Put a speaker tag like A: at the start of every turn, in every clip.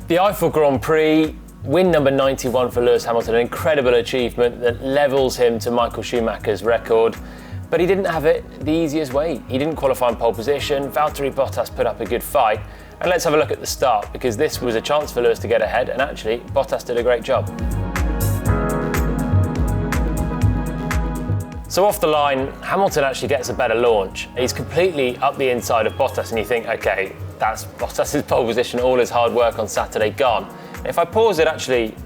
A: The Eifel Grand Prix, win number 91 for Lewis Hamilton, an incredible achievement that levels him to Michael Schumacher's record. But he didn't have it the easiest way. He didn't qualify in pole position. Valtteri Bottas put up a good fight. And let's have a look at the start, because this was a chance for Lewis to get ahead, and actually Bottas did a great job. So off the line, Hamilton actually gets a better launch. He's completely up the inside of Bottas, and you think, okay, that's Bottas's pole position, all his hard work on Saturday gone. And if I pause it actually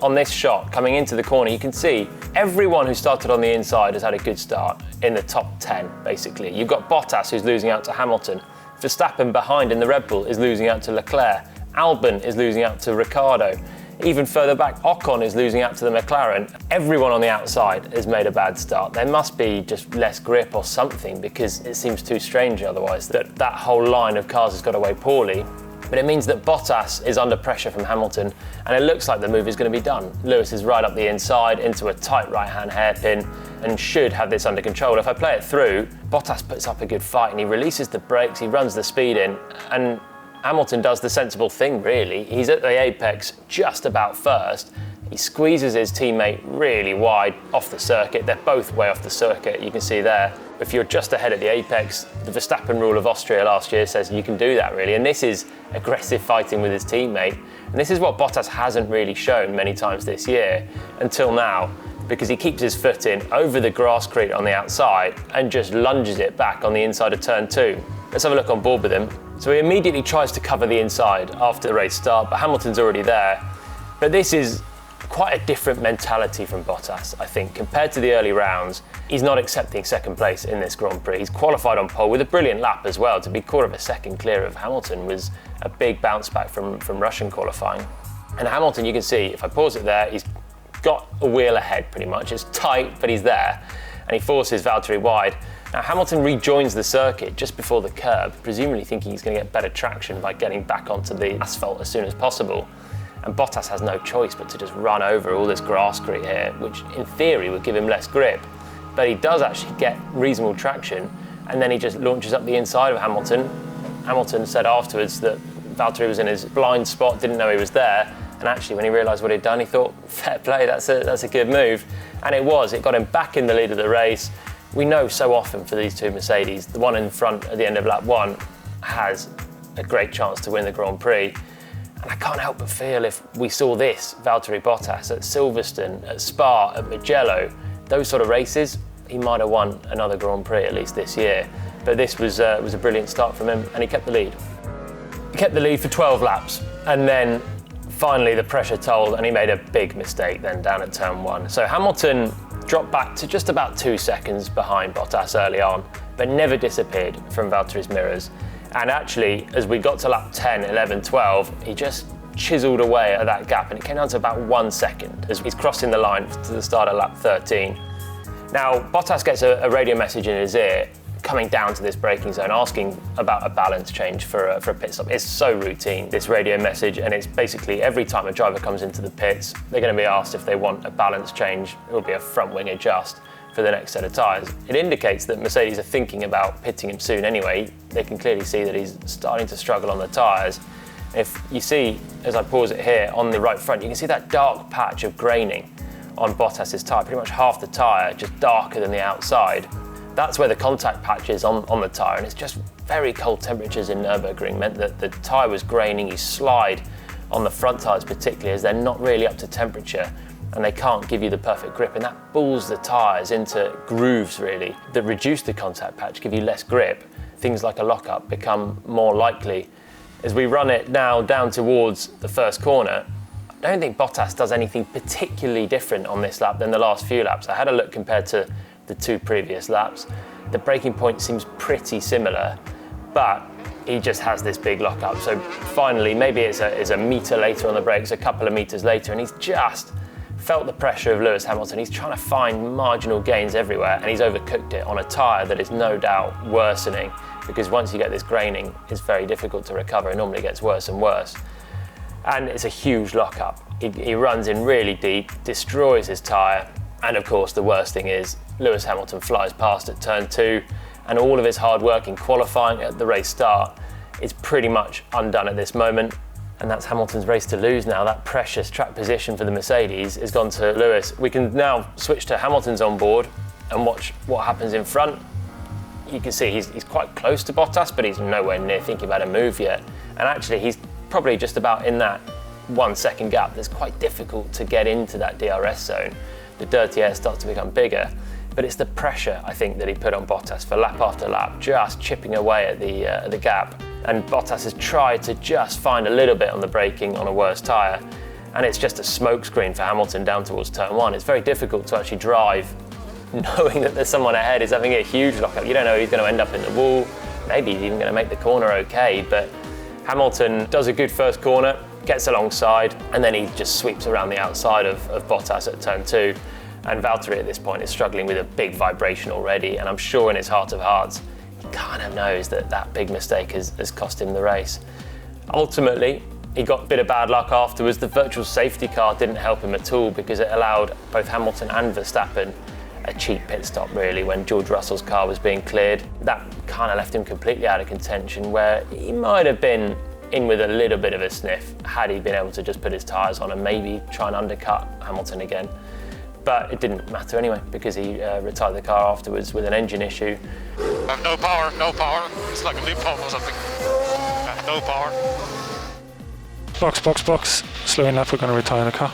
A: on this shot, coming into the corner, you can see everyone who started on the inside has had a good start in the top 10, basically. You've got Bottas, who's losing out to Hamilton. Verstappen behind in the Red Bull is losing out to Leclerc. Albon is losing out to Ricciardo. Even further back, Ocon is losing out to the McLaren. Everyone on the outside has made a bad start. There must be just less grip or something, because it seems too strange otherwise that that whole line of cars has got away poorly. But it means that Bottas is under pressure from Hamilton, and it looks like the move is going to be done. Lewis is right up the inside into a tight right-hand hairpin and should have this under control. If I play it through, Bottas puts up a good fight and he releases the brakes, he runs the speed in, and Hamilton does the sensible thing, really. He's at the apex just about first. He squeezes his teammate really wide off the circuit. They're both way off the circuit, you can see there. If you're just ahead at the apex, the Verstappen rule of Austria last year says you can do that, really. And this is aggressive fighting with his teammate. And this is what Bottas hasn't really shown many times this year until now, because he keeps his foot in over the grasscrete on the outside and just lunges it back on the inside of turn 2. Let's have a look on board with him. So he immediately tries to cover the inside after the race start, but Hamilton's already there. But this is quite a different mentality from Bottas, I think, compared to the early rounds. He's not accepting second place in this Grand Prix. He's qualified on pole with a brilliant lap as well. To be quarter of a second clear of Hamilton was a big bounce back from Russian qualifying. And Hamilton, you can see, if I pause it there, he's got a wheel ahead pretty much. It's tight, but he's there. And he forces Valtteri wide. Now Hamilton rejoins the circuit just before the curb, presumably thinking he's going to get better traction by getting back onto the asphalt as soon as possible. And Bottas has no choice but to just run over all this grasscrete here, which in theory would give him less grip. But he does actually get reasonable traction, and then he just launches up the inside of Hamilton. Hamilton said afterwards that Valtteri was in his blind spot, didn't know he was there, and actually when he realised what he'd done, he thought, fair play, that's a good move. And it was, it got him back in the lead of the race. We know so often for these two Mercedes, the one in front at the end of lap 1 has a great chance to win the Grand Prix. And I can't help but feel if we saw this Valtteri Bottas at Silverstone, at Spa, at Mugello, those sort of races, he might have won another Grand Prix at least this year. But this was a brilliant start from him, and he kept the lead. He kept the lead for 12 laps, and then finally the pressure told, and he made a big mistake then down at turn 1. So Hamilton dropped back to just about 2 seconds behind Bottas early on, but never disappeared from Valtteri's mirrors. And actually, as we got to lap 10, 11, 12, he just chiseled away at that gap, and it came down to about 1 second as he's crossing the line to the start of lap 13. Now, Bottas gets a radio message in his ear coming down to this braking zone, asking about a balance change for a pit stop. It's so routine, this radio message, and it's basically every time a driver comes into the pits, they're going to be asked if they want a balance change. It will be a front wing adjust for the next set of tyres. It indicates that Mercedes are thinking about pitting him soon anyway. They can clearly see that he's starting to struggle on the tyres. If you see, as I pause it here, on the right front, you can see that dark patch of graining on Bottas's tyre, pretty much half the tyre, just darker than the outside. That's where the contact patch is on the tyre, and it's just very cold temperatures in Nurburgring meant that the tyre was graining. You slide on the front tyres particularly, as they're not really up to temperature, and they can't give you the perfect grip, and that pulls the tyres into grooves really that reduce the contact patch, give you less grip. Things like a lockup become more likely. As we run it now down towards the first corner, I don't think Bottas does anything particularly different on this lap than the last few laps. I had a look compared to the 2 previous laps. The braking point seems pretty similar, but he just has this big lockup. So finally, maybe it's a metre later on the brakes, a couple of metres later, and he's just felt the pressure of Lewis Hamilton. He's trying to find marginal gains everywhere, and he's overcooked it on a tyre that is no doubt worsening, because once you get this graining, it's very difficult to recover. It normally gets worse and worse. And it's a huge lockup. He runs in really deep, destroys his tyre, and of course the worst thing is Lewis Hamilton flies past at turn 2, and all of his hard work in qualifying at the race start is pretty much undone at this moment. And that's Hamilton's race to lose now. That precious track position for the Mercedes has gone to Lewis. We can now switch to Hamilton's on board and watch what happens in front. You can see he's quite close to Bottas, but he's nowhere near thinking about a move yet. And actually, he's probably just about in that 1 second gap. That's quite difficult to get into that DRS zone. The dirty air starts to become bigger. But it's the pressure, I think, that he put on Bottas for lap after lap, just chipping away at the gap. And Bottas has tried to just find a little bit on the braking on a worse tyre. And it's just a smokescreen for Hamilton down towards turn 1. It's very difficult to actually drive knowing that there's someone ahead who's having a huge lockup. You don't know who's going to end up in the wall. Maybe he's even going to make the corner okay. But Hamilton does a good first corner, gets alongside, and then he just sweeps around the outside of Bottas at turn 2. And Valtteri at this point is struggling with a big vibration already, and I'm sure in his heart of hearts, he kind of knows that that big mistake has cost him the race. Ultimately, he got a bit of bad luck afterwards. The virtual safety car didn't help him at all because it allowed both Hamilton and Verstappen a cheap pit stop, really, when George Russell's car was being cleared. That kind of left him completely out of contention, where he might have been in with a little bit of a sniff had he been able to just put his tyres on and maybe try and undercut Hamilton again. But it didn't matter anyway, because he retired the car afterwards with an engine issue.
B: No power. It's like a leap pump or something. No power.
C: Box. Slowing lap, we're going to retire the car.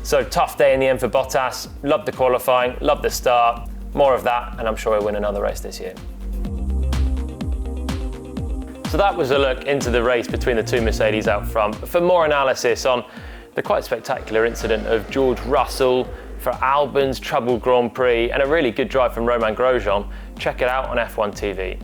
A: So tough day in the end for Bottas. Loved the qualifying, loved the start. More of that, and I'm sure he'll win another race this year. So that was a look into the race between the two Mercedes out front. For more analysis on the quite spectacular incident of George Russell, for Albon's troubled Grand Prix, and a really good drive from Romain Grosjean, check it out on F1 TV.